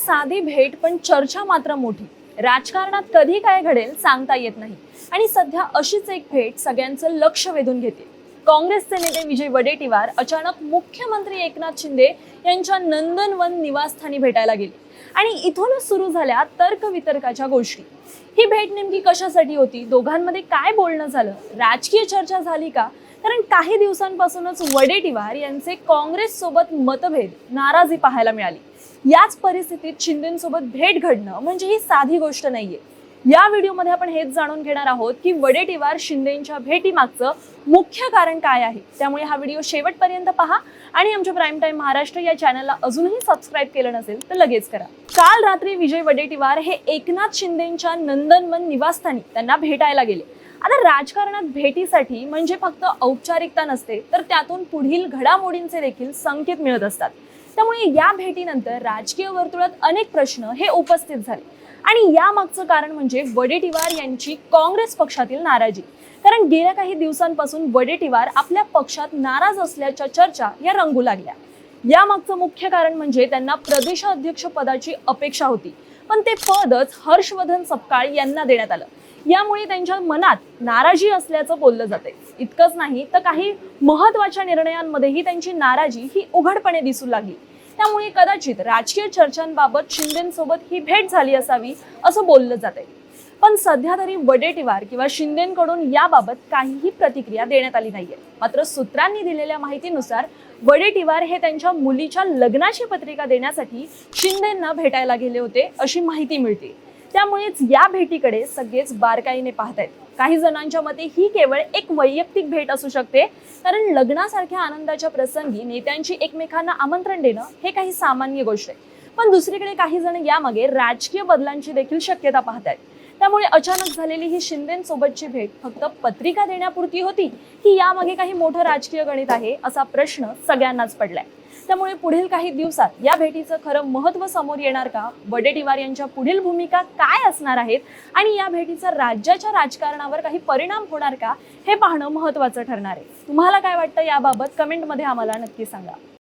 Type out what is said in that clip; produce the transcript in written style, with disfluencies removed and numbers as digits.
साधी भेट पण चर्चा मात्र मोठी। राजकारणात कधी काय घडेल सांगता येत नाही आणि सध्या अशीच एक भेट सगळ्यांचं लक्ष वेधून घेते। काँग्रेसचे नेते विजय वडेट्टीवार अचानक मुख्यमंत्री एकनाथ शिंदे यांच्या नंदनवन निवासस्थानी भेटायला गेले आणि इथूनच सुरू झाल्या तर्कवितर्काच्या गोष्टी। ही भेट नेमकी कशासाठी होती, दोघांमध्ये काय बोलणं झालं, राजकीय चर्चा झाली का? कारण काही दिवसांपासूनच वडेट्टीवार यांचे काँग्रेस सोबत मतभेद, नाराजी पाहायला मिळाली। याच परिस्थितीत शिंदेंसोबत भेट घडणं म्हणजे ही साधी गोष्ट नाहीये। या व्हिडिओमध्ये आपण हेच जाणून घेणार आहोत की वडेट्टीवार शिंदेंच्या भेटीमागचं मुख्य कारण काय आहे। त्यामुळे हा व्हिडिओ शेवटपर्यंत पहा आणि आमच्या प्राईम टाइम महाराष्ट्र या चॅनलला अजूनही सबस्क्राइब केलं नसेल तर लगेच करा। काल रात्री विजय वडेट्टीवार हे एकनाथ शिंदेंच्या नंदनवन निवासस्थानी त्यांना भेटायला गेले। आता राजकारणात भेटीसाठी म्हणजे फक्त औपचारिकता नसते, तर त्यातून पुढील घडामोडींचे देखील संकेत मिळत असतात। त्यामुळे या भेटीनंतर राजकीय वर्तुळात अनेक प्रश्न हे उपस्थित झाले आणि यामागचं कारण म्हणजे वडेट्टीवार यांची काँग्रेस पक्षातील नाराजी। कारण गेल्या काही दिवसांपासून वडेट्टीवार आपल्या पक्षात नाराज असल्याच्या चर्चा या रंगू लागल्या। यामागचं मुख्य कारण म्हणजे त्यांना प्रदेशाध्यक्ष पदाची अपेक्षा होती, पण ते पदच हर्षवर्धन सपकाळ यांना देण्यात आलं। यामुळे त्यांच्या मनात नाराजी असल्याचं बोललं जाते। इतकंच नाही तर काही महत्त्वाच्या निर्णयांमध्येही त्यांची नाराजी ही उघडपणे दिसू लागली। त्यामुळे कदाचित राजकीय चर्चांबाबत शिंदेंसोबत ही भेट झाली असावी असं बोललं जाते। पण सध्या तरी वडेट्टीवार किंवा शिंदेंकडून याबाबत काहीही प्रतिक्रिया देण्यात आली नाहीये। मात्र सूत्रांनी दिलेल्या माहितीनुसार वडेट्टीवार हे त्यांच्या मुलीच्या लग्नाची पत्रिका देण्यासाठी शिंदेंना भेटायला गेले होते अशी माहिती मिळते। त्यामुळेच या भेटीकडे सगळेच बारकाईने पाहतायत। काही जणांच्या मते ही केवळ एक वैयक्तिक भेट असू शकते, कारण लग्नासारख्या आनंदाच्या प्रसंगी नेत्यांची एकमेकांना आमंत्रण देणं हे काही सामान्य गोष्ट आहे। पण दुसरीकडे काही जण यामागे राजकीय बदलांची देखील शक्यता पाहतायत। त्यामुळे अचानक झालेली ही शिंदेंसोबतची भेट फक्त पत्रिका देण्यापुरती होती की यामागे काही मोठं राजकीय गणित आहे, असा प्रश्न सगळ्यांनाच पडलाय। त्यामुळे पुढील काही दिवसात या भेटीचं खरं महत्त्व समोर येणार का, वडेट्टीवार यांच्या पुढील भूमिका काय असणार आहेत आणि या भेटीचा राज्याच्या राजकारणावर काही परिणाम होणार का, हे पाहणं महत्त्वाचं ठरणार आहे। तुम्हाला काय वाटतं याबाबत कमेंटमध्ये आम्हाला नक्की सांगा।